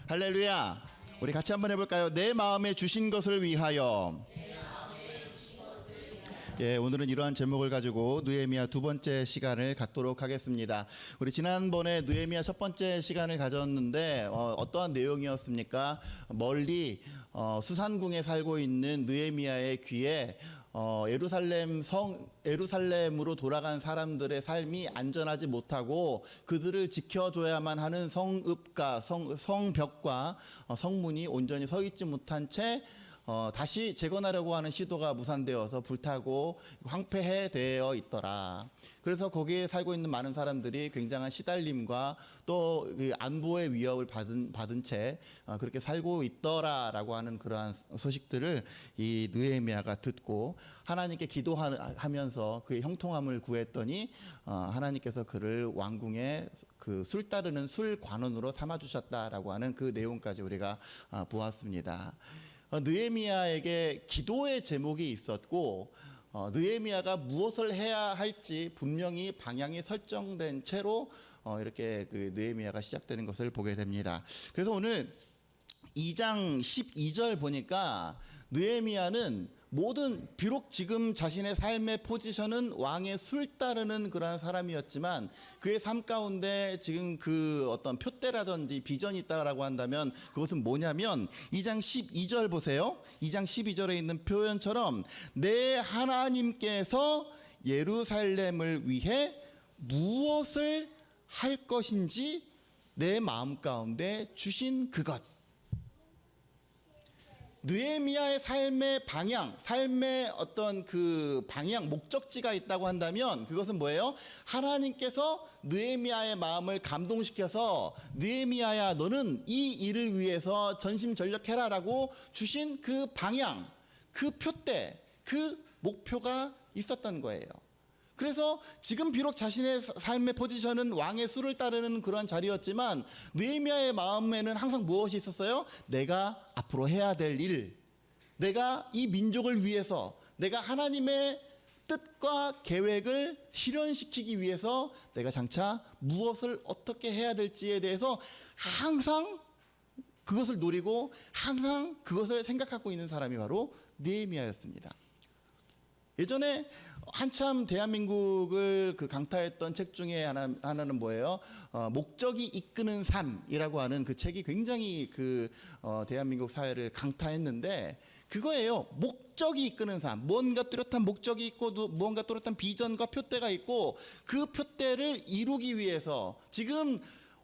할렐루야. 우리 같이 한번 해볼까요? 내 마음에 주신 것을 위하여. 예, 오늘은 이러한 제목을 가지고 느헤미야 두 번째 시간을 갖도록 하겠습니다. 우리 지난번에 느헤미야 첫 번째 시간을 가졌는데 어떠한 내용이었습니까? 멀리 수산궁에 살고 있는 느헤미야의 귀에 예루살렘으로 돌아간 사람들의 삶이 안전하지 못하고 그들을 지켜줘야만 하는 성읍과 성벽과 성문이 온전히 서 있지 못한 채 다시 재건하려고 하는 시도가 무산되어서 불타고 황폐해 되어 있더라. 그래서 거기에 살고 있는 많은 사람들이 굉장한 시달림과 또 그 안보의 위협을 받은 채 그렇게 살고 있더라라고 하는 그러한 소식들을 이 느헤미야가 듣고 하나님께 기도하면서 그의 형통함을 구했더니 하나님께서 그를 왕궁의 그 술 따르는 술 관원으로 삼아 주셨다라고 하는 그 내용까지 우리가 보았습니다. 느헤미야에게 기도의 제목이 있었고 느헤미야가 무엇을 해야 할지 분명히 방향이 설정된 채로 이렇게 그 느헤미야가 시작되는 것을 보게 됩니다. 그래서 오늘 2장 12절 보니까 느헤미야는 비록 지금 자신의 삶의 포지션은 왕의 술 따르는 그러한 사람이었지만 그의 삶 가운데 지금 그 어떤 표대라든지 비전이 있다라고 한다면 그것은 뭐냐면 2장 12절 보세요. 2장 12절에 있는 표현처럼 내 하나님께서 예루살렘을 위해 무엇을 할 것인지 내 마음 가운데 주신 그것. 느헤미야의 삶의 방향, 삶의 어떤 그 방향, 목적지가 있다고 한다면 그것은 뭐예요? 하나님께서 느헤미야의 마음을 감동시켜서 느헤미야야 너는 이 일을 위해서 전심전력해라라고 주신 그 방향, 그 표대, 그 목표가 있었던 거예요. 그래서 지금 비록 자신의 삶의 포지션은 왕의 수를 따르는 그러한 자리였지만 느헤미야의 마음에는 항상 무엇이 있었어요? 내가 앞으로 해야 될 일, 내가 이 민족을 위해서, 내가 하나님의 뜻과 계획을 실현시키기 위해서 내가 장차 무엇을 어떻게 해야 될지에 대해서 항상 그것을 노리고 항상 그것을 생각하고 있는 사람이 바로 느헤미야였습니다. 예전에 한참 대한민국을 그 강타했던 책 중에 하나는 뭐예요? 목적이 이끄는 삶이라고 하는 그 책이 굉장히 대한민국 사회를 강타했는데 그거예요. 목적이 이끄는 삶. 뭔가 뚜렷한 목적이 있고 무언가 뚜렷한 비전과 표대가 있고 그 표대를 이루기 위해서 지금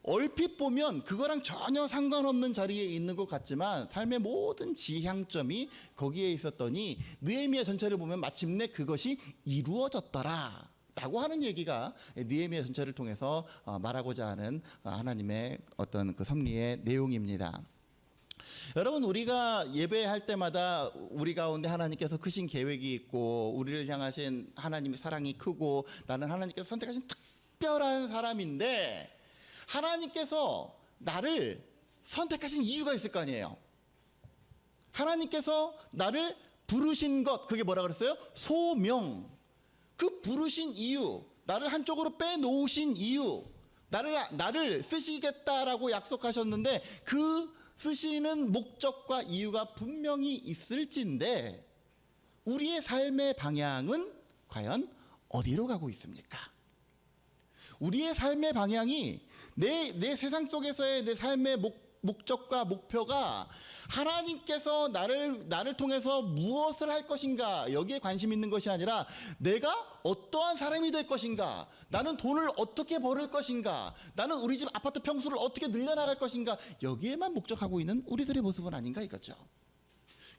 얼핏 보면 그거랑 전혀 상관없는 자리에 있는 것 같지만 삶의 모든 지향점이 거기에 있었더니 느헤미야 전체를 보면 마침내 그것이 이루어졌더라 라고 하는 얘기가 느헤미야 전체를 통해서 말하고자 하는 하나님의 어떤 그 섭리의 내용입니다. 여러분, 우리가 예배할 때마다 우리 가운데 하나님께서 크신 계획이 있고 우리를 향하신 하나님의 사랑이 크고 나는 하나님께서 선택하신 특별한 사람인데 하나님께서 나를 선택하신 이유가 있을 거 아니에요. 하나님께서 나를 부르신 것, 그게 뭐라 그랬어요? 소명. 그 부르신 이유, 나를 한쪽으로 빼놓으신 이유, 나를 쓰시겠다라고 약속하셨는데 그 쓰시는 목적과 이유가 분명히 있을진데 우리의 삶의 방향은 과연 어디로 가고 있습니까? 우리의 삶의 방향이 내 세상 속에서의 내 삶의 목적과 목표가 하나님께서 나를 통해서 무엇을 할 것인가 여기에 관심 있는 것이 아니라 내가 어떠한 사람이 될 것인가, 나는 돈을 어떻게 벌을 것인가, 나는 우리 집 아파트 평수를 어떻게 늘려나갈 것인가, 여기에만 목적하고 있는 우리들의 모습은 아닌가 이거죠.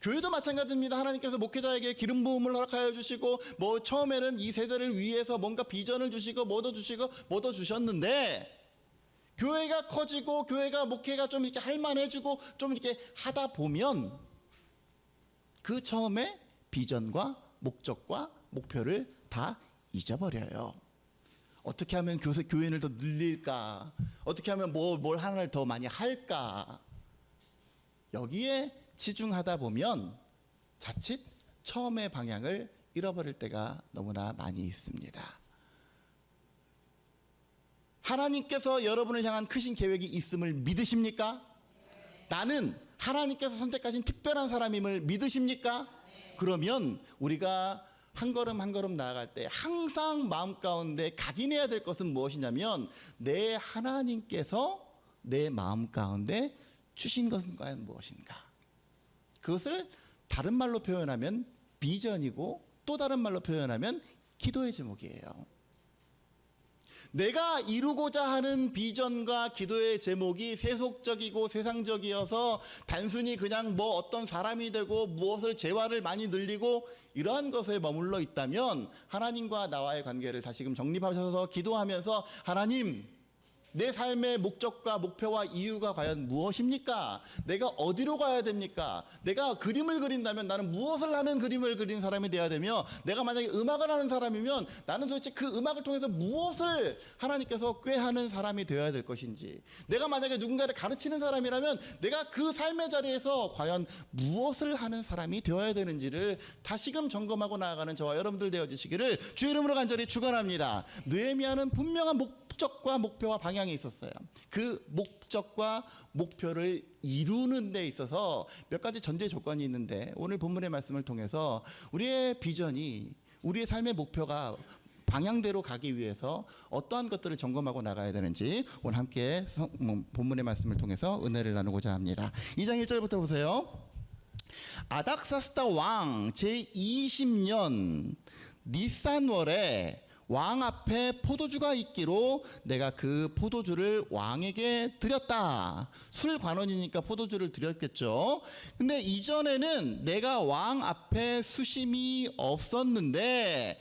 교회도 마찬가지입니다. 하나님께서 목회자에게 기름 부음을 허락하여 주시고 처음에는 이 세대를 위해서 뭔가 비전을 주시고 뭐도 주셨는데 교회가 커지고 교회가 목회가 좀 이렇게 할만해지고 좀 이렇게 하다 보면 그 처음에 비전과 목적과 목표를 다 잊어버려요. 어떻게 하면 교인을 더 늘릴까? 어떻게 하면 뭘 하나를 더 많이 할까? 여기에 치중하다 보면 자칫 처음의 방향을 잃어버릴 때가 너무나 많이 있습니다. 하나님께서 여러분을 향한 크신 계획이 있음을 믿으십니까? 나는 하나님께서 선택하신 특별한 사람임을 믿으십니까? 그러면 우리가 한 걸음 한 걸음 나아갈 때 항상 마음 가운데 각인해야 될 것은 무엇이냐면 내 하나님께서 내 마음 가운데 주신 것은 과연 무엇인가? 그것을 다른 말로 표현하면 비전이고 또 다른 말로 표현하면 기도의 제목이에요. 내가 이루고자 하는 비전과 기도의 제목이 세속적이고 세상적이어서 단순히 그냥 뭐 어떤 사람이 되고 무엇을 재화를 많이 늘리고 이러한 것에 머물러 있다면 하나님과 나와의 관계를 다시금 정립하셔서 기도하면서 하나님, 내 삶의 목적과 목표와 이유가 과연 무엇입니까? 내가 어디로 가야 됩니까? 내가 그림을 그린다면 나는 무엇을 하는 그림을 그린 사람이 되어야 되며, 내가 만약에 음악을 하는 사람이면 나는 도대체 그 음악을 통해서 무엇을 하나님께서 꾀하는 사람이 되어야 될 것인지, 내가 만약에 누군가를 가르치는 사람이라면 내가 그 삶의 자리에서 과연 무엇을 하는 사람이 되어야 되는지를 다시금 점검하고 나아가는 저와 여러분들 되어주시기를 주의 이름으로 간절히 축원합니다. 느헤미야는 분명한 목적과 목표와 방향이 있었어요. 그 목적과 목표를 이루는 데 있어서 몇 가지 전제 조건이 있는데, 오늘 본문의 말씀을 통해서 우리의 비전이, 우리의 삶의 목표가 방향대로 가기 위해서 어떠한 것들을 점검하고 나가야 되는지 오늘 함께 본문의 말씀을 통해서 은혜를 나누고자 합니다. 2장 1절부터 보세요. 아닥사스다 왕 제20년 니산월에 왕 앞에 포도주가 있기로 내가 그 포도주를 왕에게 드렸다. 술 관원이니까 포도주를 드렸겠죠. 근데 이전에는 내가 왕 앞에 수심이 없었는데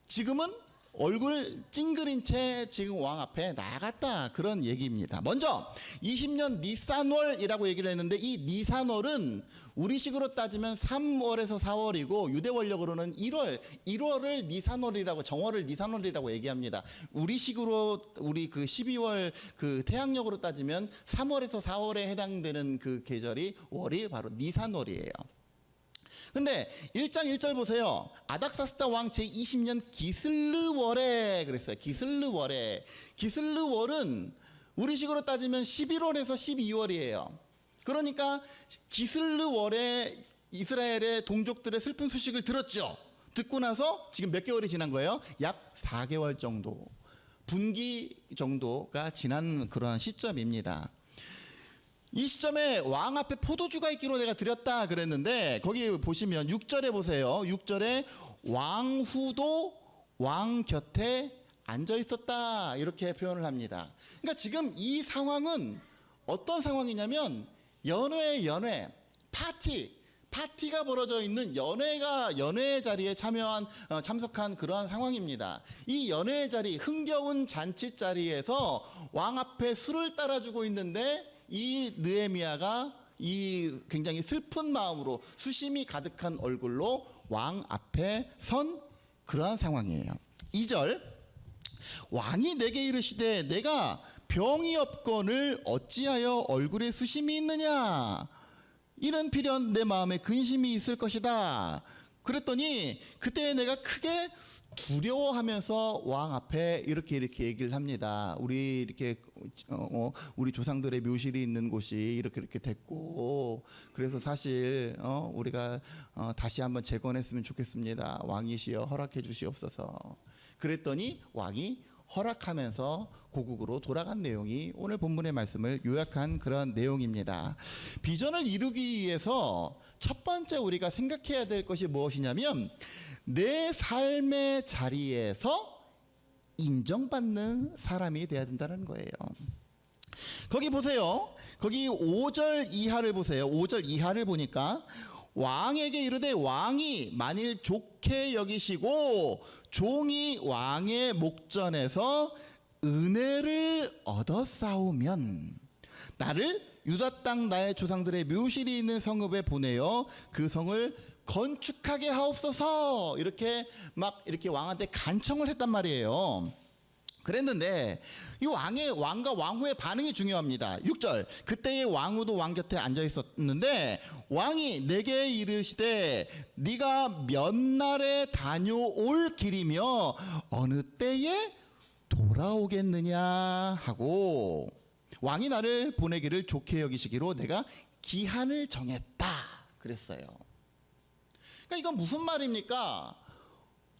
지금은 얼굴 찡그린 채 지금 왕 앞에 나갔다, 그런 얘기입니다. 먼저 20년 니산월이라고 얘기를 했는데, 이 니산월은 우리식으로 따지면 3월에서 4월이고 유대 원력으로는 1월을 니산월이라고, 정월을 니산월이라고 얘기합니다. 우리식으로 우리 그 12월 그 태양력으로 따지면 3월에서 4월에 해당되는 그 계절이 월이 바로 니산월이에요. 근데 1장 1절 보세요. 아닥사스다 왕 제20년 기슬르월에 그랬어요. 기슬르월에. 기슬르월은 우리식으로 따지면 11월에서 12월이에요. 그러니까 기슬르월에 이스라엘의 동족들의 슬픈 소식을 들었죠. 듣고 나서 지금 몇 개월이 지난 거예요? 약 4개월 정도, 분기 정도가 지난 그러한 시점입니다. 이 시점에 왕 앞에 포도주가 있기로 내가 드렸다 그랬는데, 거기 보시면 6절에 보세요. 6절에 왕후도 왕 곁에 앉아 있었다, 이렇게 표현을 합니다. 그러니까 지금 이 상황은 어떤 상황이냐면 연회, 파티가 벌어져 있는 연회 자리에 참석한 그러한 상황입니다. 이 연회 자리, 흥겨운 잔치 자리에서 왕 앞에 술을 따라주고 있는데, 이 느헤미야가 이 굉장히 슬픈 마음으로 수심이 가득한 얼굴로 왕 앞에 선 그러한 상황이에요. 2절, 왕이 내게 이르시되 내가 병이 없거늘 어찌하여 얼굴에 수심이 있느냐? 이는 필연 내 마음에 근심이 있을 것이다. 그랬더니 그때 내가 크게 두려워하면서 왕 앞에 이렇게 얘기를 합니다. 우리 이렇게 우리 조상들의 묘실이 있는 곳이 이렇게 됐고, 그래서 사실 우리가 다시 한번 재건했으면 좋겠습니다. 왕이시여 허락해 주시옵소서. 그랬더니 왕이 허락하면서 고국으로 돌아간 내용이 오늘 본문의 말씀을 요약한 그런 내용입니다. 비전을 이루기 위해서 첫 번째 우리가 생각해야 될 것이 무엇이냐면, 내 삶의 자리에서 인정받는 사람이 되어야 된다는 거예요. 거기 보세요. 거기 5절 이하를 보세요. 5절 이하를 보니까 왕에게 이르되 왕이 만일 좋게 여기시고 종이 왕의 목전에서 은혜를 얻어싸우면 나를 유다 땅 나의 조상들의 묘실이 있는 성읍에 보내어 그 성을 건축하게 하옵소서. 이렇게 왕한테 간청을 했단 말이에요. 그랬는데 이 왕과 왕후의 반응이 중요합니다. 6절, 그때의 왕후도 왕 곁에 앉아 있었는데 왕이 내게 이르시되 네가 몇 날에 다녀올 길이며 어느 때에 돌아오겠느냐 하고, 왕이 나를 보내기를 좋게 여기시기로 내가 기한을 정했다 그랬어요. 그러니까 이건 무슨 말입니까?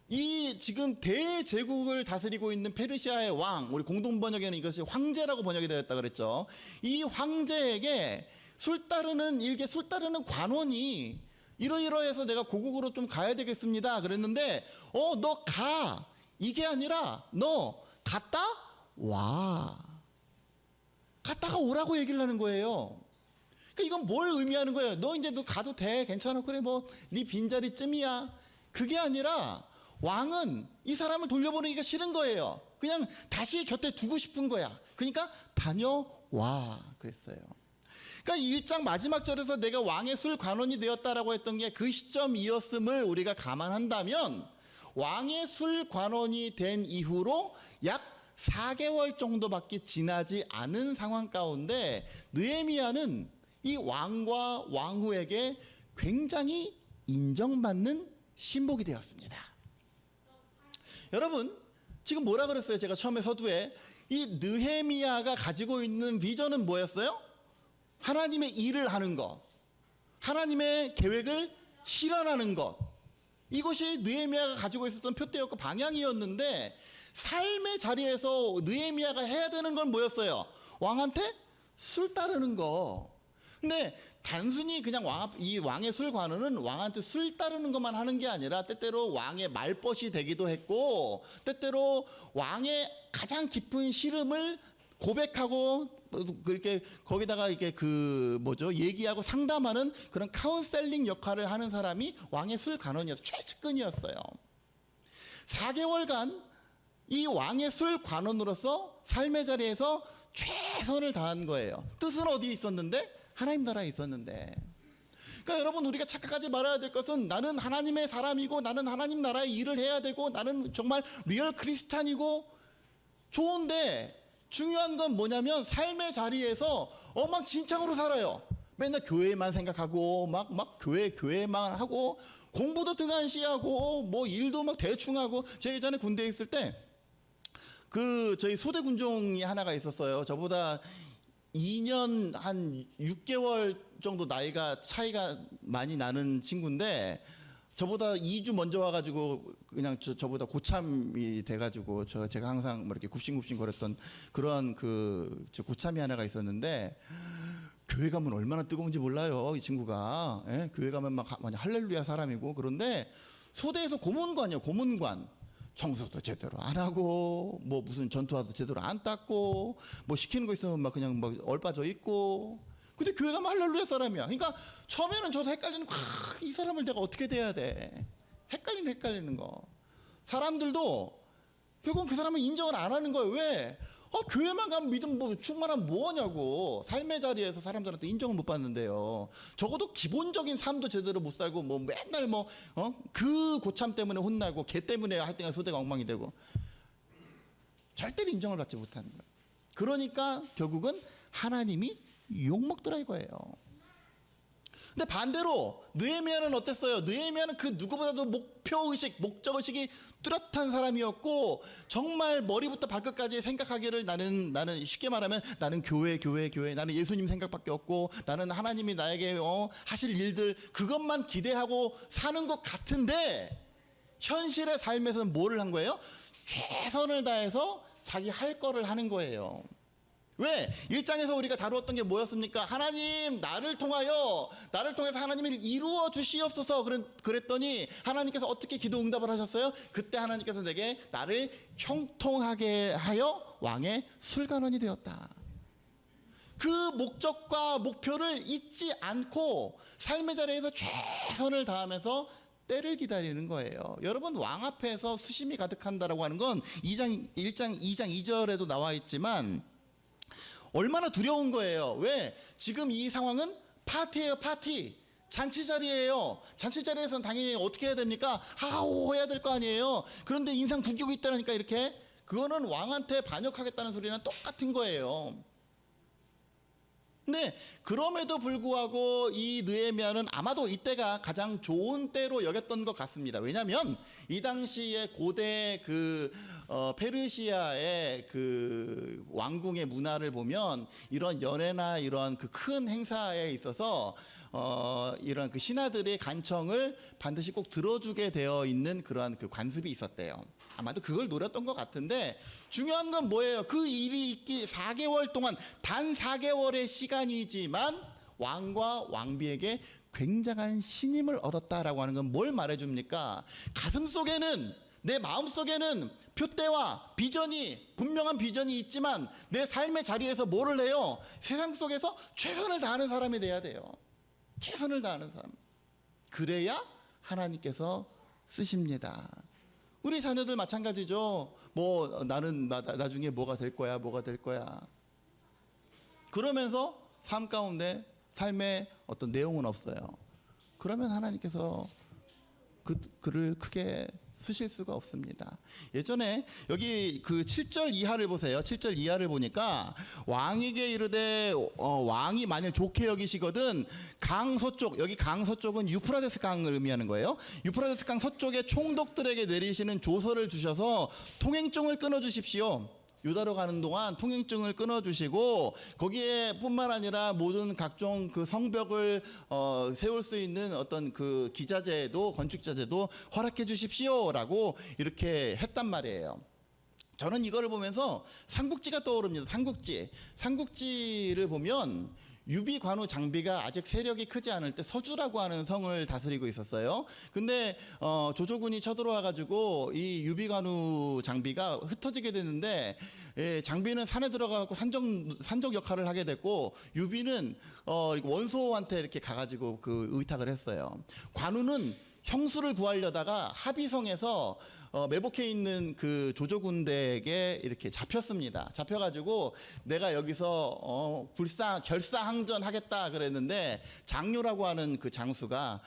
이 지금 대제국을 다스리고 있는 페르시아의 왕, 우리 공동 번역에는 이것이 황제라고 번역이 되었다 그랬죠. 이 황제에게 술 따르는 일개, 술 따르는 관원이 이러이러해서 내가 고국으로 좀 가야 되겠습니다 그랬는데, 너 가, 이게 아니라 너 갔다 와, 갔다가 오라고 얘기를 하는 거예요. 그러니까 이건 뭘 의미하는 거예요? 너 이제 너 가도 돼, 괜찮아, 그래, 뭐 네 빈자리쯤이야. 그게 아니라 왕은 이 사람을 돌려보내기가 싫은 거예요. 그냥 다시 곁에 두고 싶은 거야. 그러니까 다녀와 그랬어요. 그러니까 1장 마지막 절에서 내가 왕의 술 관원이 되었다라고 했던 게 그 시점이었음을 우리가 감안한다면, 왕의 술 관원이 된 이후로 약 4개월 정도밖에 지나지 않은 상황 가운데 느헤미야는 이 왕과 왕후에게 굉장히 인정받는 신복이 되었습니다. 여러분, 지금 뭐라 그랬어요? 제가 처음에 서두에 이 느헤미야가 가지고 있는 비전은 뭐였어요? 하나님의 일을 하는 것, 하나님의 계획을 실현하는 것, 이것이 느헤미야가 가지고 있었던 표대였고 방향이었는데, 삶의 자리에서 느헤미야가 해야 되는 건 뭐였어요? 왕한테 술 따르는 거. 근데 단순히 그냥 이 왕의 술 관원은 왕한테 술 따르는 것만 하는 게 아니라 때때로 왕의 말벗이 되기도 했고, 때때로 왕의 가장 깊은 시름을 고백하고 그렇게 거기다가 이렇게 얘기하고 상담하는 그런 카운셀링 역할을 하는 사람이 왕의 술 관원이었어요. 최측근이었어요. 4개월간 이 왕의 술 관원으로서 삶의 자리에서 최선을 다한 거예요. 뜻은 어디에 있었는데? 하나님 나라에 있었는데. 그러니까 여러분, 우리가 착각하지 말아야 될 것은 나는 하나님의 사람이고 나는 하나님 나라의 일을 해야 되고 나는 정말 리얼 크리스찬이고 좋은데, 중요한 건 뭐냐면 삶의 자리에서 엉망진창으로 살아요. 맨날 교회만 생각하고 막 교회만 하고 공부도 등한시하고 뭐 일도 막 대충 하고. 제가 예전에 군대에 있을 때 저희 소대 군종이 하나가 있었어요. 저보다 2년 한 6개월 정도 나이가 차이가 많이 나는 친구인데, 저보다 2주 먼저 와가지고 그냥 저보다 고참이 돼가지고 제가 항상 뭐 이렇게 굽신굽신 거렸던 그런 고참이 하나가 있었는데, 교회 가면 얼마나 뜨거운지 몰라요, 이 친구가. 예? 교회 가면 막 할렐루야 사람이고. 그런데 소대에서 고문관이요, 고문관. 청소도 제대로 안 하고, 뭐 무슨 전투화도 제대로 안 닦고, 뭐 시키는 거 있으면 막 그냥 막 얼빠져 있고. 근데 교회 가면 할렐루야 사람이야. 그러니까 처음에는 저도 헷갈리는 거, 이 사람을 내가 어떻게 대해야 돼? 헷갈리는 거. 사람들도 결국은 그 사람을 인정을 안 하는 거예요. 왜? 교회만 가면 믿음 충만하면 뭐하냐고. 삶의 자리에서 사람들한테 인정을 못 받는데요. 적어도 기본적인 삶도 제대로 못 살고 뭐 맨날 그 고참 때문에 혼나고 걔 때문에 하여튼 소대가 엉망이 되고, 절대로 인정을 받지 못하는 거예요. 그러니까 결국은 하나님이 욕먹더라 이거예요. 근데 반대로 느헤미야는 어땠어요? 느헤미야는 그 누구보다도 목표의식, 목적의식이 뚜렷한 사람이었고, 정말 머리부터 발끝까지 생각하기를 나는 쉽게 말하면 나는 교회, 나는 예수님 생각밖에 없고, 나는 하나님이 나에게 하실 일들 그것만 기대하고 사는 것 같은데, 현실의 삶에서는 뭐를 한 거예요? 최선을 다해서 자기 할 거를 하는 거예요. 왜? 1장에서 우리가 다루었던 게 뭐였습니까? 하나님, 나를 통해서 하나님을 이루어 주시옵소서 그랬더니 하나님께서 어떻게 기도 응답을 하셨어요? 그때 하나님께서 내게 나를 형통하게 하여 왕의 술관원이 되었다. 그 목적과 목표를 잊지 않고 삶의 자리에서 최선을 다하면서 때를 기다리는 거예요. 여러분, 왕 앞에서 수심이 가득한다라고 하는 건 1장 2절에도 나와 있지만 얼마나 두려운 거예요. 왜? 지금 이 상황은 파티예요, 파티. 잔치 자리예요. 잔치 자리에서는 당연히 어떻게 해야 됩니까? 하하호 해야 될 거 아니에요. 그런데 인상 구기고 있다니까 이렇게. 그거는 왕한테 반역하겠다는 소리랑 똑같은 거예요. 근데 그럼에도 불구하고 이 느헤미야는 아마도 이때가 가장 좋은 때로 여겼던 것 같습니다. 왜냐하면 이 당시에 고대 페르시아의 그 왕궁의 문화를 보면 이런 연회나 이런 그 큰 행사에 있어서 이런 그 신하들의 간청을 반드시 꼭 들어주게 되어 있는 그러한 그 관습이 있었대요. 아마도 그걸 노렸던 것 같은데 중요한 건 뭐예요? 그 일이 있기 4개월 동안 단 4개월의 시간이지만 왕과 왕비에게 굉장한 신임을 얻었다라고 하는 건 뭘 말해줍니까? 가슴속에는 내 마음속에는 표대와 비전이 분명한 비전이 있지만 내 삶의 자리에서 뭐를 해요? 세상 속에서 최선을 다하는 사람이 돼야 돼요. 최선을 다하는 사람. 그래야 하나님께서 쓰십니다. 우리 자녀들 마찬가지죠. 뭐 나는 나중에 뭐가 될 거야, 뭐가 될 거야. 그러면서 삶 가운데 삶의 어떤 내용은 없어요. 그러면 하나님께서 그를 크게 쓰실 수가 없습니다. 예전에 여기 그 7절 이하를 보세요. 7절 이하를 보니까 왕에게 이르되 왕이 만일 좋게 여기시거든 강 서쪽, 여기 강 서쪽은 유프라데스 강을 의미하는 거예요. 유프라데스 강 서쪽의 총독들에게 내리시는 조서를 주셔서 통행증을 끊어 주십시오. 유다로 가는 동안 통행증을 끊어주시고 거기에 뿐만 아니라 모든 각종 그 성벽을 세울 수 있는 어떤 그 기자재도 건축자재도 허락해 주십시오라고 이렇게 했단 말이에요. 저는 이거를 보면서 삼국지가 떠오릅니다. 삼국지를 보면 유비 관우 장비가 아직 세력이 크지 않을 때 서주라고 하는 성을 다스리고 있었어요. 근데 조조군이 쳐들어와 가지고 이 유비 관우 장비가 흩어지게 됐는데 장비는 산에 들어가고 산적 역할을 하게 됐고 유비는 원소한테 이렇게 가가지고 그 의탁을 했어요. 관우는 형수를 구하려다가 합의성에서 매복해 있는 그 조조군대에게 이렇게 잡혔습니다. 잡혀가지고 내가 여기서 결사항전 하겠다 그랬는데 장료라고 하는 그 장수가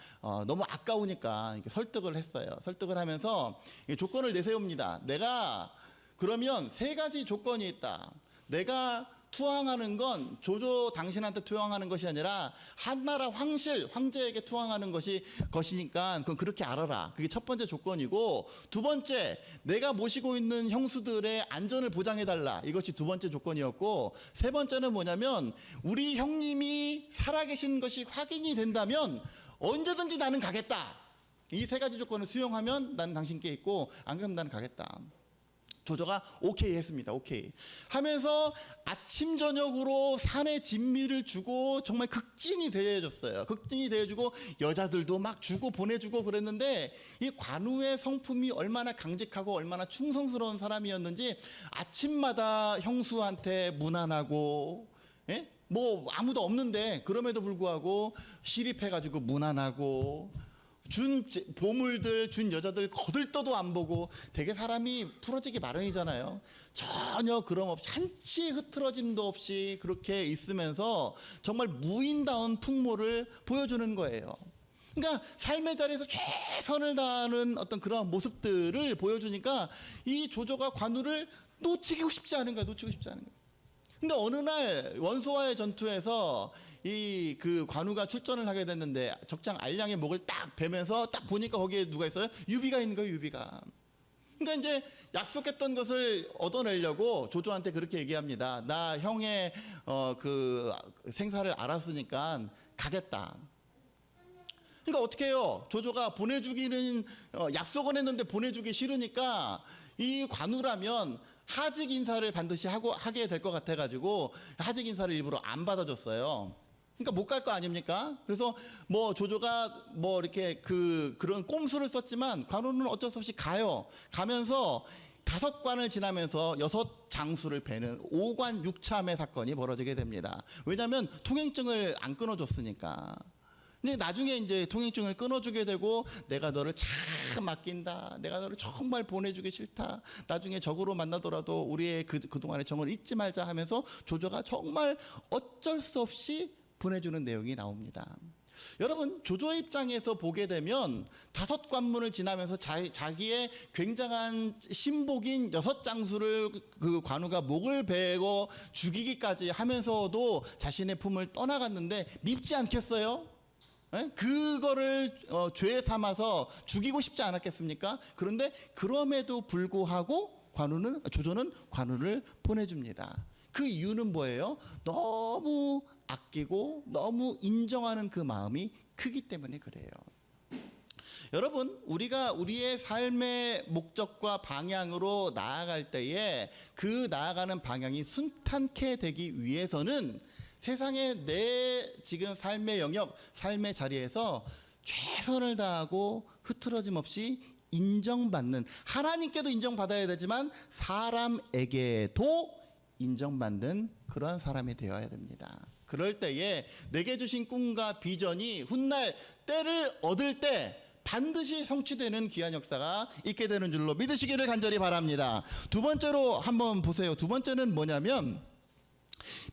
너무 아까우니까 이렇게 설득을 했어요. 설득을 하면서 조건을 내세웁니다. 내가 그러면 3가지 조건이 있다. 내가 투항하는 건 조조 당신한테 투항하는 것이 아니라 한나라 황제에게 투항하는 것이니까 그건 그렇게 알아라. 그게 첫 번째 조건이고, 두 번째 내가 모시고 있는 형수들의 안전을 보장해달라. 이것이 두 번째 조건이었고, 세 번째는 뭐냐면 우리 형님이 살아계신 것이 확인이 된다면 언제든지 나는 가겠다. 이 3가지 조건을 수용하면 나는 당신께 있고 안 그러면 나는 가겠다. 조조가 오케이 했습니다. 오케이 하면서 아침 저녁으로 산에 진미를 주고 정말 극진히 대해줬어요. 극진히 대해주고 여자들도 막 주고 보내주고 그랬는데 이 관우의 성품이 얼마나 강직하고 얼마나 충성스러운 사람이었는지 아침마다 형수한테 문안하고 뭐 아무도 없는데 그럼에도 불구하고 시립해가지고 문안하고 준 보물들 준 여자들 거들떠도 안 보고 되게 사람이 풀어지기 마련이잖아요. 전혀 그럼 없이 한치 흐트러짐도 없이 그렇게 있으면서 정말 무인다운 풍모를 보여주는 거예요. 그러니까 삶의 자리에서 최선을 다하는 어떤 그런 모습들을 보여주니까 이 조조가 관우를 놓치고 싶지 않은 거예요. 놓치고 싶지 않은 거예요. 근데 어느 날 원소와의 전투에서 이 그 관우가 출전을 하게 됐는데 적장 알량의 목을 딱 베면서 딱 보니까 거기에 누가 있어요? 유비가 있는 거예요. 유비가. 그러니까 이제 약속했던 것을 얻어내려고 조조한테 그렇게 얘기합니다. 나 형의 그 생사를 알았으니까 가겠다. 그러니까 어떻게 해요? 조조가 보내주기는 약속은 했는데 보내주기 싫으니까 이 관우라면 하직 인사를 반드시 하게 될 것 같아가지고 하직 인사를 일부러 안 받아줬어요. 그러니까 못 갈 거 아닙니까? 그래서 뭐 조조가 뭐 이렇게 그런 꼼수를 썼지만 관우는 어쩔 수 없이 가요. 가면서 5관을 지나면서 6장수를 베는 5관 6참의 사건이 벌어지게 됩니다. 왜냐하면 통행증을 안 끊어줬으니까. 근데 나중에 이제 통행증을 끊어주게 되고 내가 너를 참 아낀다. 내가 너를 정말 보내주기 싫다. 나중에 적으로 만나더라도 우리의 그동안의 정을 잊지 말자 하면서 조조가 정말 어쩔 수 없이 보내주는 내용이 나옵니다. 여러분 조조의 입장에서 보게 되면 5관문을 지나면서 자기의 굉장한 신복인 6장수를 그 관우가 목을 베고 죽이기까지 하면서도 자신의 품을 떠나갔는데 밉지 않겠어요? 그거를 죄 삼아서 죽이고 싶지 않았겠습니까? 그런데 그럼에도 불구하고 조조는 관우를 보내줍니다. 그 이유는 뭐예요? 너무 아끼고 너무 인정하는 그 마음이 크기 때문에 그래요. 여러분, 우리가 우리의 삶의 목적과 방향으로 나아갈 때에 그 나아가는 방향이 순탄케 되기 위해서는 세상의 내 지금 삶의 영역, 삶의 자리에서 최선을 다하고 흐트러짐 없이 인정받는, 하나님께도 인정받아야 되지만 사람에게도 인정받는 그러한 사람이 되어야 됩니다. 그럴 때에 내게 주신 꿈과 비전이 훗날 때를 얻을 때 반드시 성취되는 귀한 역사가 있게 되는 줄로 믿으시기를 간절히 바랍니다. 두 번째로 한번 보세요. 두 번째는 뭐냐면,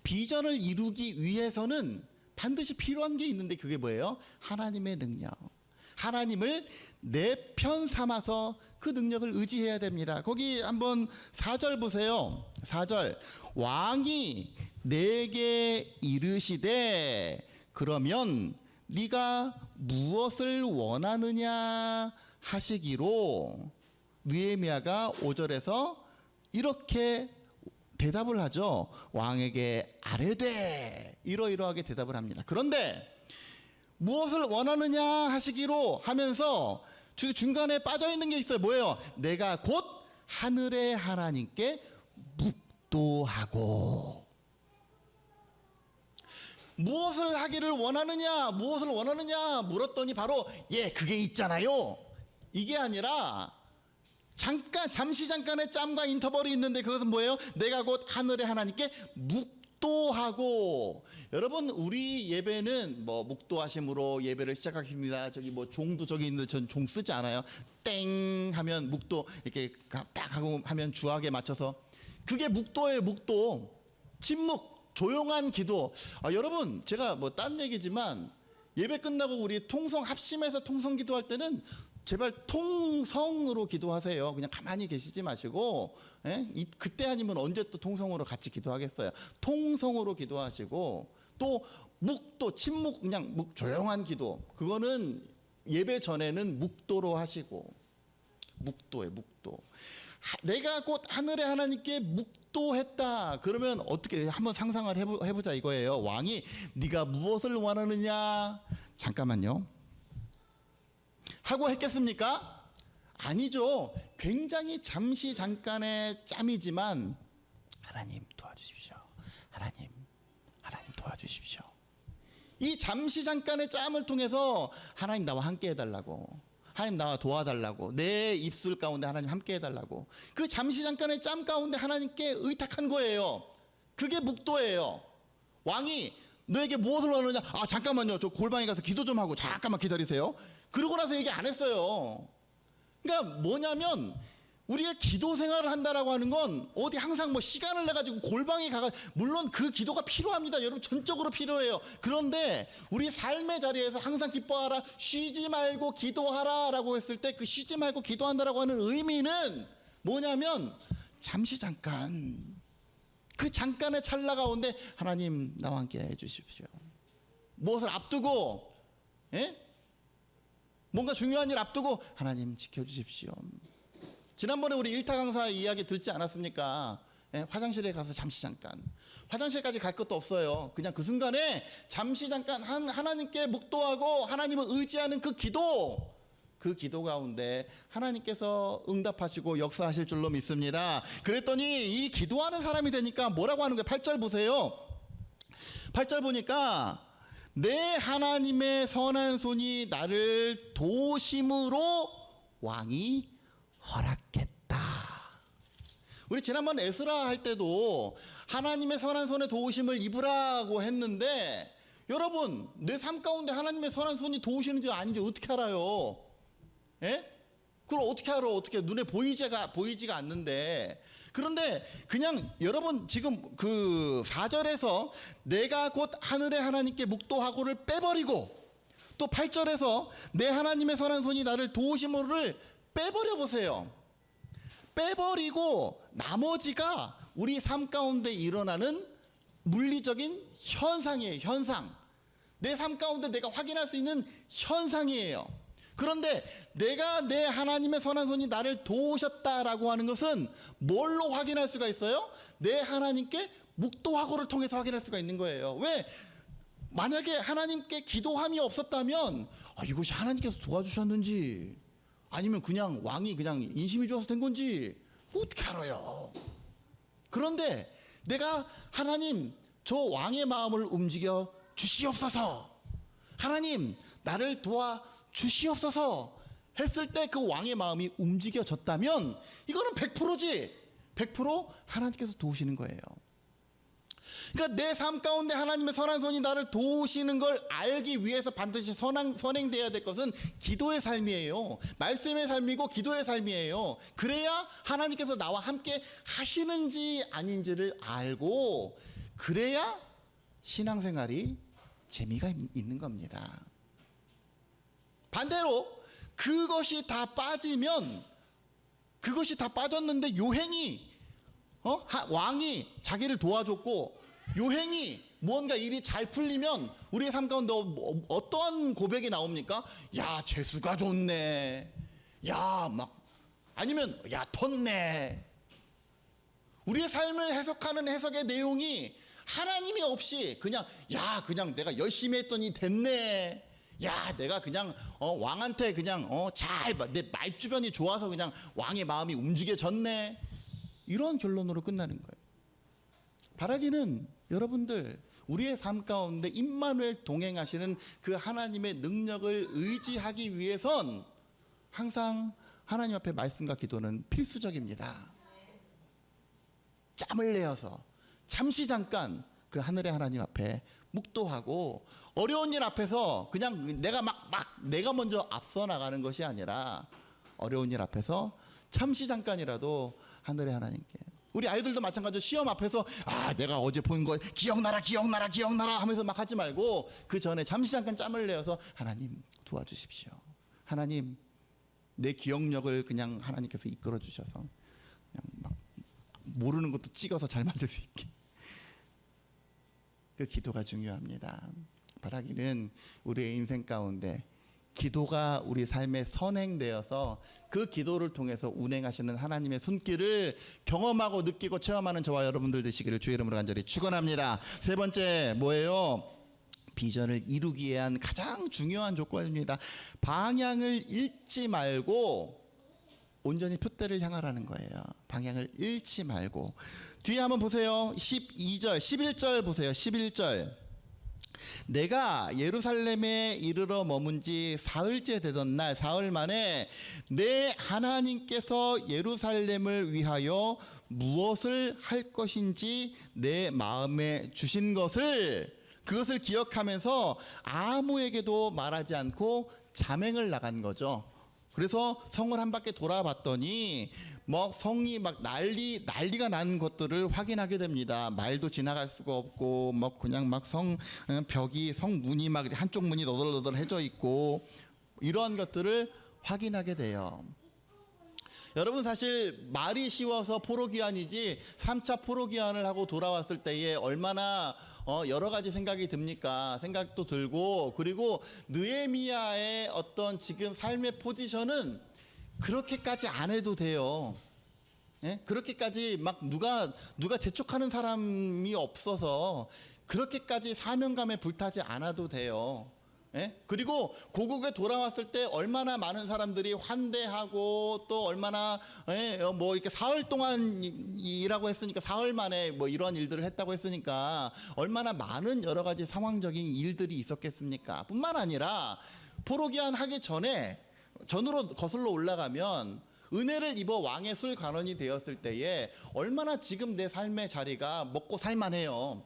비전을 이루기 위해서는 반드시 필요한 게 있는데 그게 뭐예요? 하나님의 능력. 하나님을 내 편 삼아서 그 능력을 의지해야 됩니다. 거기 한번 4절 보세요. 4절. 왕이 내게 이르시되 그러면 네가 무엇을 원하느냐 하시기로, 느헤미야가 5절에서 이렇게 대답을 하죠. 왕에게 아뢰되, 이러이러하게 대답을 합니다. 그런데 무엇을 원하느냐 하시기로 하면서 중간에 빠져 있는 게 있어요. 뭐예요? 내가 곧 하늘의 하나님께 묵도하고. 무엇을 하기를 원하느냐, 무엇을 원하느냐 물었더니 바로 그게 있잖아요. 이게 아니라 잠시 잠깐의 짬과 인터벌이 있는데 그것은 뭐예요? 내가 곧 하늘의 하나님께 묵도하고. 여러분, 우리 예배는 뭐 묵도하심으로 예배를 시작하십니다. 저기 뭐 종도 저기 있는데 전 종 쓰지 않아요. 땡 하면 묵도 이렇게 딱 하고 하면 주악에 맞춰서, 그게 묵도예요. 묵도. 침묵. 조용한 기도. 여러분, 제가 뭐 딴 얘기지만 예배 끝나고 우리 통성 합심해서 통성 기도할 때는 제발 통성으로 기도하세요. 그냥 가만히 계시지 마시고, 그때 아니면 언제 또 통성으로 같이 기도하겠어요. 통성으로 기도하시고, 또 묵도, 침묵, 그냥 조용한 기도, 그거는 예배 전에는 묵도로 하시고. 묵도예요, 묵도. 내가 곧 하늘의 하나님께 묵도했다. 그러면 어떻게, 한번 상상을 해보자 이거예요. 왕이 네가 무엇을 원하느냐, 잠깐만요, 하고 했겠습니까? 아니죠. 굉장히 잠시 잠깐의 짬이지만, 하나님 도와주십시오. 하나님 도와주십시오. 이 잠시 잠깐의 짬을 통해서 하나님 나와 함께 해달라고, 하나님 나와 도와달라고, 내 입술 가운데 하나님 함께 해달라고, 그 잠시 잠깐의 짬 가운데 하나님께 의탁한 거예요. 그게 묵도예요. 왕이 너에게 무엇을 원하느냐, 잠깐만요, 저 골방에 가서 기도 좀 하고 잠깐만 기다리세요. 그러고 나서 얘기 안 했어요. 그러니까 뭐냐면, 우리가 기도 생활을 한다라고 하는 건 어디 항상 뭐 시간을 내 가지고 골방에 가가, 물론 그 기도가 필요합니다. 여러분, 전적으로 필요해요. 그런데 우리 삶의 자리에서 항상 기뻐하라, 쉬지 말고 기도하라라고 했을 때, 그 쉬지 말고 기도한다라고 하는 의미는 뭐냐면, 잠시 잠깐, 그 잠깐의 찰나 가운데 하나님 나와 함께 해 주십시오. 무엇을 앞두고, 뭔가 중요한 일 앞두고 하나님 지켜주십시오. 지난번에 우리 일타 강사 이야기 듣지 않았습니까? 화장실에 가서 잠시 잠깐, 화장실까지 갈 것도 없어요. 그냥 그 순간에 잠시 잠깐 하나님께 묵도하고 하나님을 의지하는 그 기도 가운데 하나님께서 응답하시고 역사하실 줄로 믿습니다. 그랬더니 이 기도하는 사람이 되니까 뭐라고 하는 거예요? 8절 보세요. 8절 보니까, 내 하나님의 선한 손이 나를 도우심으로 왕이 허락했다. 우리 지난번 에스라 할 때도 하나님의 선한 손에 도우심을 입으라고 했는데, 여러분, 내 삶 가운데 하나님의 선한 손이 도우시는지 아닌지 어떻게 알아요? 그걸 어떻게 알아? 어떻게, 눈에 보이지가 않는데. 그런데 그냥 여러분, 지금 그 4절에서 내가 곧 하늘의 하나님께 묵도하고를 빼버리고, 또 8절에서 내 하나님의 선한 손이 나를 도우심으로를 빼버려 보세요. 빼버리고 나머지가 우리 삶 가운데 일어나는 물리적인 현상이에요. 현상. 내 삶 가운데 내가 확인할 수 있는 현상이에요. 그런데 내가 내 하나님의 선한 손이 나를 도우셨다라고 하는 것은 뭘로 확인할 수가 있어요? 내 하나님께 묵도하고를 통해서 확인할 수가 있는 거예요. 왜? 만약에 하나님께 기도함이 없었다면 이것이 하나님께서 도와주셨는지 아니면 그냥 왕이 그냥 인심이 좋아서 된 건지 어떻게 알아요? 그런데 내가 하나님 저 왕의 마음을 움직여 주시옵소서, 하나님 나를 도와 주시옵소서 했을 때 그 왕의 마음이 움직여졌다면 이거는 100%지. 100% 하나님께서 도우시는 거예요. 그러니까 내 삶 가운데 하나님의 선한 손이 나를 도우시는 걸 알기 위해서 반드시 선행되어야 될 것은 기도의 삶이에요. 말씀의 삶이고 기도의 삶이에요. 그래야 하나님께서 나와 함께 하시는지 아닌지를 알고, 그래야 신앙생활이 재미가 있는 겁니다. 반대로 그것이 다 빠지면, 그것이 다 빠졌는데 요행이 왕이 자기를 도와줬고 요행이 무언가 일이 잘 풀리면 우리의 삶 가운데 어떠한 고백이 나옵니까? 야, 재수가 좋네. 야, 막 아니면 야, 텄네. 우리의 삶을 해석하는 해석의 내용이 하나님이 없이 그냥 그냥 내가 열심히 했더니 됐네. 야, 내가 그냥 왕한테 그냥 내 말주변이 좋아서 그냥 왕의 마음이 움직여졌네. 이런 결론으로 끝나는 거예요. 바라기는 여러분들 우리의 삶 가운데 임마누엘 동행하시는 그 하나님의 능력을 의지하기 위해선 항상 하나님 앞에 말씀과 기도는 필수적입니다. 짬을 내어서 잠시 잠깐 그 하늘의 하나님 앞에 묵도하고, 어려운 일 앞에서 그냥 내가 내가 먼저 앞서 나가는 것이 아니라 어려운 일 앞에서 잠시 잠깐이라도 하늘의 하나님께, 우리 아이들도 마찬가지로 시험 앞에서 내가 어제 본 거 기억나라 하면서 막 하지 말고 그 전에 잠시 잠깐 짬을 내어서 하나님 도와주십시오. 하나님 내 기억력을 그냥 하나님께서 이끌어 주셔서 그냥 막 모르는 것도 찍어서 잘 만들 수 있게, 그 기도가 중요합니다. 바라기는 우리의 인생 가운데 기도가 우리 삶에 선행되어서 그 기도를 통해서 운행하시는 하나님의 손길을 경험하고 느끼고 체험하는 저와 여러분들 되시기를 주의 이름으로 간절히 축원합니다. 세 번째 뭐예요? 비전을 이루기 위한 가장 중요한 조건입니다. 방향을 잃지 말고 온전히 표대를 향하라는 거예요. 방향을 잃지 말고. 뒤에 한번 보세요. 12절, 11절 보세요. 11절. 내가 예루살렘에 이르러 머문 지 사흘째 되던 날, 사흘 만에 내 하나님께서 예루살렘을 위하여 무엇을 할 것인지 내 마음에 주신 그것을 기억하면서 아무에게도 말하지 않고 잠행을 나간 거죠. 그래서 성을 한 바퀴 돌아봤더니 성이 난리가 난 것들을 확인하게 됩니다. 말도 지나갈 수가 없고 그냥 성 문이 한쪽 문이 너덜너덜해져 있고, 이러한 것들을 확인하게 돼요. 여러분, 사실 말이 쉬워서 포로기한이지 3차 포로기한을 하고 돌아왔을 때에 얼마나 여러 가지 생각이 듭니까? 생각도 들고, 그리고 느헤미야의 어떤 지금 삶의 포지션은 그렇게까지 안 해도 돼요. 예? 그렇게까지 누가 재촉하는 사람이 없어서 그렇게까지 사명감에 불타지 않아도 돼요. 예? 그리고 고국에 돌아왔을 때 얼마나 많은 사람들이 환대하고, 또 얼마나 이렇게 사흘 동안이라고 했으니까 사흘 만에 이런 일들을 했다고 했으니까 얼마나 많은 여러 가지 상황적인 일들이 있었겠습니까? 뿐만 아니라 포로기한 하기 전으로 거슬러 올라가면 은혜를 입어 왕의 술 관원이 되었을 때에 얼마나 지금 내 삶의 자리가 먹고 살만해요.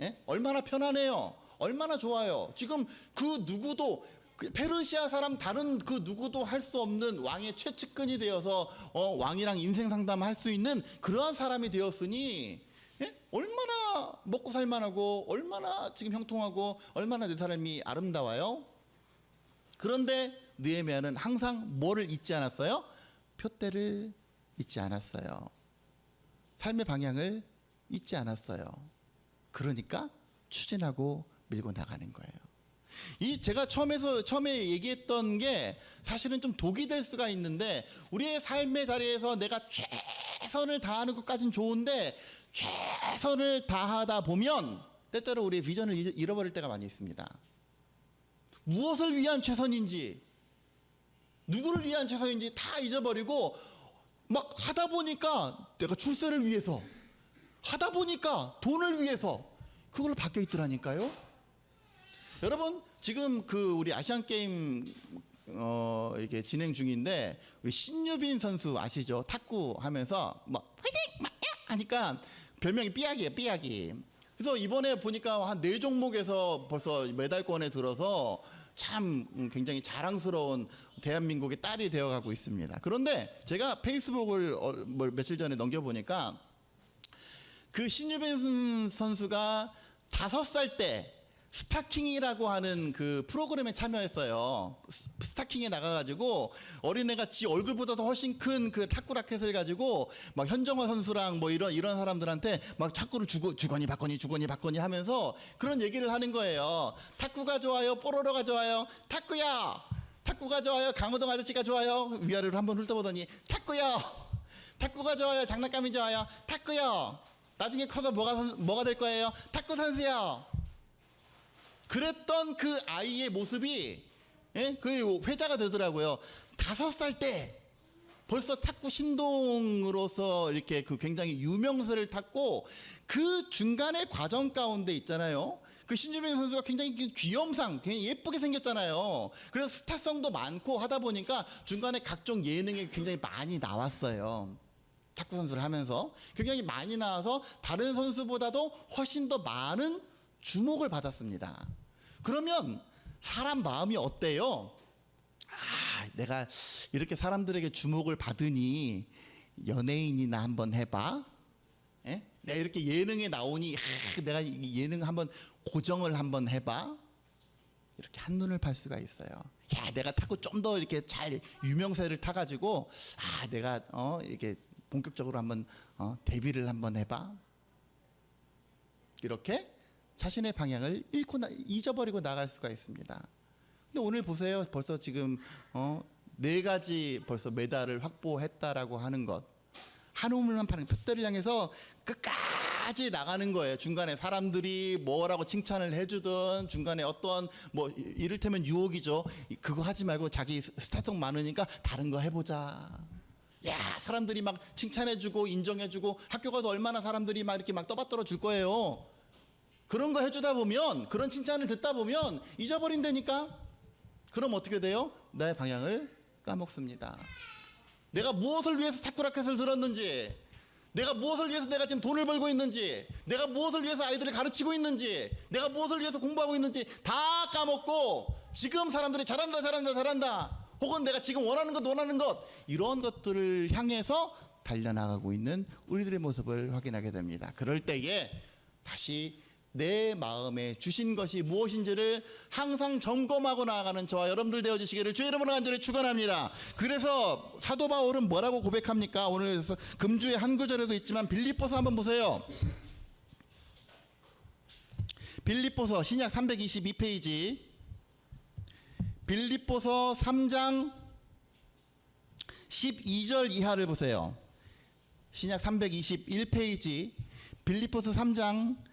예? 얼마나 편안해요. 얼마나 좋아요. 지금 그 누구도, 페르시아 사람 다른 그 누구도 할 수 없는 왕의 최측근이 되어서 왕이랑 인생 상담할 수 있는 그러한 사람이 되었으니, 예? 얼마나 먹고 살만하고 얼마나 지금 형통하고 얼마나 내 삶이 아름다워요. 그런데 느헤미야는 항상 뭐를 잊지 않았어요? 표대를 잊지 않았어요. 삶의 방향을 잊지 않았어요. 그러니까 추진하고 밀고 나가는 거예요. 이 제가 처음에 얘기했던 게 사실은 좀 독이 될 수가 있는데, 우리의 삶의 자리에서 내가 최선을 다하는 것까진 좋은데 최선을 다하다 보면 때때로 우리의 비전을 잃어버릴 때가 많이 있습니다. 무엇을 위한 최선인지, 누구를 위한 최선인지 다 잊어버리고 막 하다 보니까 내가 출세를 위해서, 하다 보니까 돈을 위해서 그걸로 바뀌어 있더라니까요. 여러분, 지금 우리 아시안 게임 이렇게 진행 중인데, 우리 신유빈 선수 아시죠? 탁구 하면서 막 화이팅! 막 하니까 별명이 삐약이에요, 삐약이. 그래서 이번에 보니까 한 4종목에서 벌써 메달권에 들어서 참 굉장히 자랑스러운 대한민국의 딸이 되어가고 있습니다. 그런데 제가 페이스북을 며칠 전에 넘겨보니까 그 신유빈 선수가 5살 때 스타킹이라고 하는 그 프로그램에 참여했어요. 스타킹에 나가가지고 어린애가 지 얼굴보다도 훨씬 큰 그 탁구 라켓을 가지고 막 현정화 선수랑 뭐 이런 사람들한테 막 탁구를 주거니 받거니 하면서 그런 얘기를 하는 거예요. 탁구가 좋아요, 뽀로로가 좋아요, 탁구가 좋아요, 강호동 아저씨가 좋아요. 위아래로 한번 훑어보더니 탁구가 좋아요, 장난감이 좋아요, 탁구요. 나중에 커서 뭐가 될 거예요? 탁구 선수요. 그랬던 그 아이의 모습이 그 회자가 되더라고요. 5살 때 벌써 탁구 신동으로서 이렇게 그 굉장히 유명세를 탔고, 그 중간의 과정 가운데 있잖아요. 그 신유빈 선수가 굉장히 귀염상, 굉장히 예쁘게 생겼잖아요. 그래서 스타성도 많고 하다 보니까 중간에 각종 예능에 굉장히 많이 나왔어요. 탁구 선수를 하면서 굉장히 많이 나와서 다른 선수보다도 훨씬 더 많은 주목을 받았습니다. 그러면 사람 마음이 어때요? 내가 이렇게 사람들에게 주목을 받으니 연예인이나 한번 해봐. 내가 이렇게 예능에 나오니 내가 이 예능 한번 고정을 한번 해봐. 이렇게 한눈을 팔 수가 있어요. 내가 탁구 좀 더 이렇게 잘 유명세를 타가지고 내가 이렇게 본격적으로 한번 데뷔를 한번 해봐. 이렇게 자신의 방향을 잊어버리고 나갈 수가 있습니다. 근데 오늘 보세요. 벌써 지금 4가지 벌써 메달을 확보했다라고 하는 것. 한 우물만 파는 표대를 향해서 끝까지 나가는 거예요. 중간에 사람들이 뭐라고 칭찬을 해주든, 중간에 어떤 뭐 이를테면 유혹이죠. 그거 하지 말고 자기 스타성 많으니까 다른 거 해보자. 사람들이 막 칭찬해주고 인정해주고, 학교 가서 얼마나 사람들이 막 이렇게 막 떠받들어 줄 거예요. 그런 거 해주다 보면, 그런 칭찬을 듣다 보면 잊어버린다니까. 그럼 어떻게 돼요? 나의 방향을 까먹습니다. 내가 무엇을 위해서 탁구 라켓을 들었는지, 내가 무엇을 위해서 내가 지금 돈을 벌고 있는지, 내가 무엇을 위해서 아이들을 가르치고 있는지, 내가 무엇을 위해서 공부하고 있는지 다 까먹고, 지금 사람들이 잘한다, 혹은 내가 지금 원하는 것, 이런 것들을 향해서 달려나가고 있는 우리들의 모습을 확인하게 됩니다. 그럴 때에 다시 내 마음에 주신 것이 무엇인지를 항상 점검하고 나아가는 저와 여러분들 되어주시기를 주의 이름으로 간절히 축원합니다. 그래서 사도 바울은 뭐라고 고백합니까? 오늘 금주의 한 구절에도 있지만 빌립보서 한번 보세요. 빌립보서 신약 322페이지, 빌립보서 3장 12절 이하를 보세요. 신약 321페이지 빌립보서 3장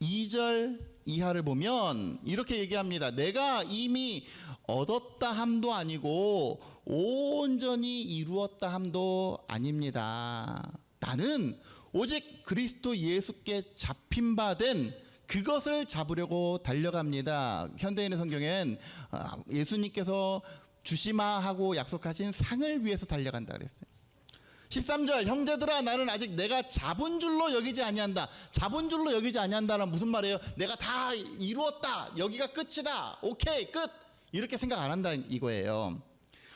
12절 이하를 보면 이렇게 얘기합니다. 내가 이미 얻었다 함도 아니고 온전히 이루었다 함도 아닙니다. 나는 오직 그리스도 예수께 잡힌 바 된 그것을 잡으려고 달려갑니다. 현대인의 성경엔 예수님께서 주시마 하고 약속하신 상을 위해서 달려간다 그랬어요. 13절, 형제들아 나는 아직 내가 잡은 줄로 여기지 아니한다. 잡은 줄로 여기지 아니한다는 무슨 말이에요? 내가 다 이루었다, 여기가 끝이다, 오케이 끝, 이렇게 생각 안 한다 이거예요.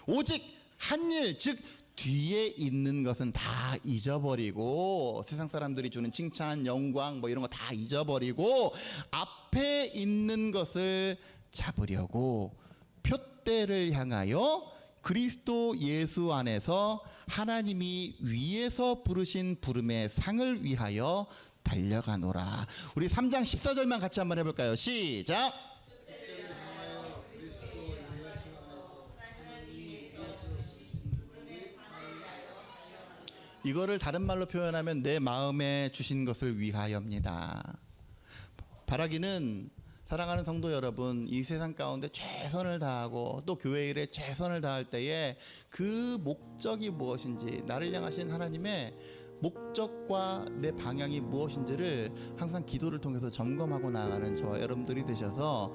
오직 한 일, 즉 뒤에 있는 것은 다 잊어버리고, 세상 사람들이 주는 칭찬, 영광 뭐 이런 거 다 잊어버리고 앞에 있는 것을 잡으려고 표대를 향하여 그리스도 예수 안에서 하나님이 위에서 부르신 부름의 상을 위하여 달려가노라. 우리 3장 14절만 같이 한번 해볼까요? 시작. 이거를 다른 말로 표현하면 내 마음에 주신 것을 위하여입니다. 바라기는 사랑하는 성도 여러분, 이 세상 가운데 최선을 다하고 또 교회 일에 최선을 다할 때에 그 목적이 무엇인지, 나를 향하신 하나님의 목적과 내 방향이 무엇인지를 항상 기도를 통해서 점검하고 나아가는 저와 여러분들이 되셔서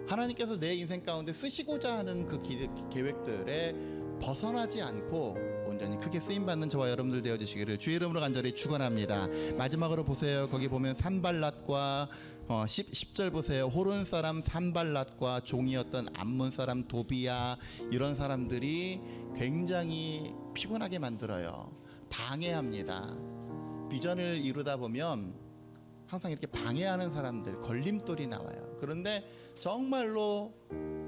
하나님께서 내 인생 가운데 쓰시고자 하는 그 계획들에 벗어나지 않고 온전히 크게 쓰임받는 저와 여러분들 되어주시기를 주의 이름으로 간절히 축원합니다. 마지막으로 보세요. 거기 보면 산발랏과 10절 보세요. 호른 사람 산발랏과 종이었던 암몬 사람 도비야, 이런 사람들이 굉장히 피곤하게 만들어요. 방해합니다. 비전을 이루다 보면 항상 이렇게 방해하는 사람들, 걸림돌이 나와요. 그런데 정말로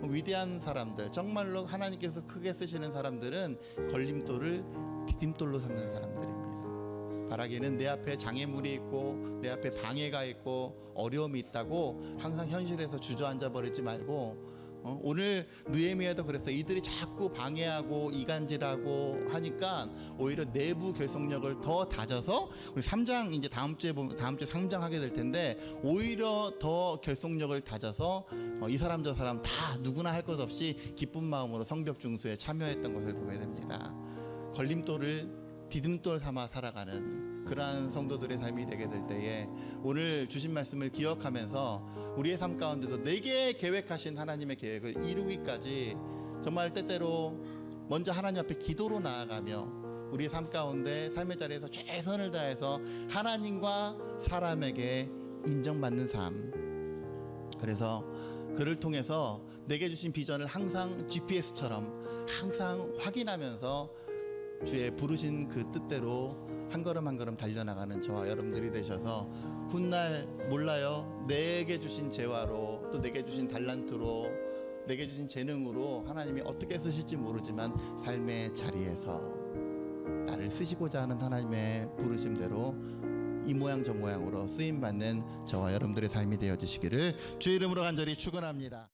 위대한 사람들, 정말로 하나님께서 크게 쓰시는 사람들은 걸림돌을 디딤돌로 삼는 사람들입니다. 바라기는 내 앞에 장애물이 있고 내 앞에 방해가 있고 어려움이 있다고 항상 현실에서 주저앉아 버리지 말고, 오늘 느헤미야도 그랬어요. 이들이 자꾸 방해하고 이간질하고 하니까 오히려 내부 결속력을 더 다져서, 우리 3장 이제 다음 주에 3장 하게 될 텐데, 오히려 더 결속력을 다져서 이 사람 저 사람 다 누구나 할 것 없이 기쁜 마음으로 성벽 중수에 참여했던 것을 보게 됩니다. 걸림돌을 디딤돌 삼아 살아가는 그러한 성도들의 삶이 되게 될 때에 오늘 주신 말씀을 기억하면서 우리의 삶 가운데도 내게 계획하신 하나님의 계획을 이루기까지 정말 때때로 먼저 하나님 앞에 기도로 나아가며 우리의 삶 가운데 삶의 자리에서 최선을 다해서 하나님과 사람에게 인정받는 삶, 그래서 그를 통해서 내게 주신 비전을 항상 GPS처럼 항상 확인하면서 주의 부르신 그 뜻대로 한 걸음 한 걸음 달려나가는 저와 여러분들이 되셔서 훗날 몰라요, 내게 주신 재화로 또 내게 주신 달란트로 내게 주신 재능으로 하나님이 어떻게 쓰실지 모르지만 삶의 자리에서 나를 쓰시고자 하는 하나님의 부르심대로 이 모양 저 모양으로 쓰임받는 저와 여러분들의 삶이 되어주시기를 주의 이름으로 간절히 축원합니다.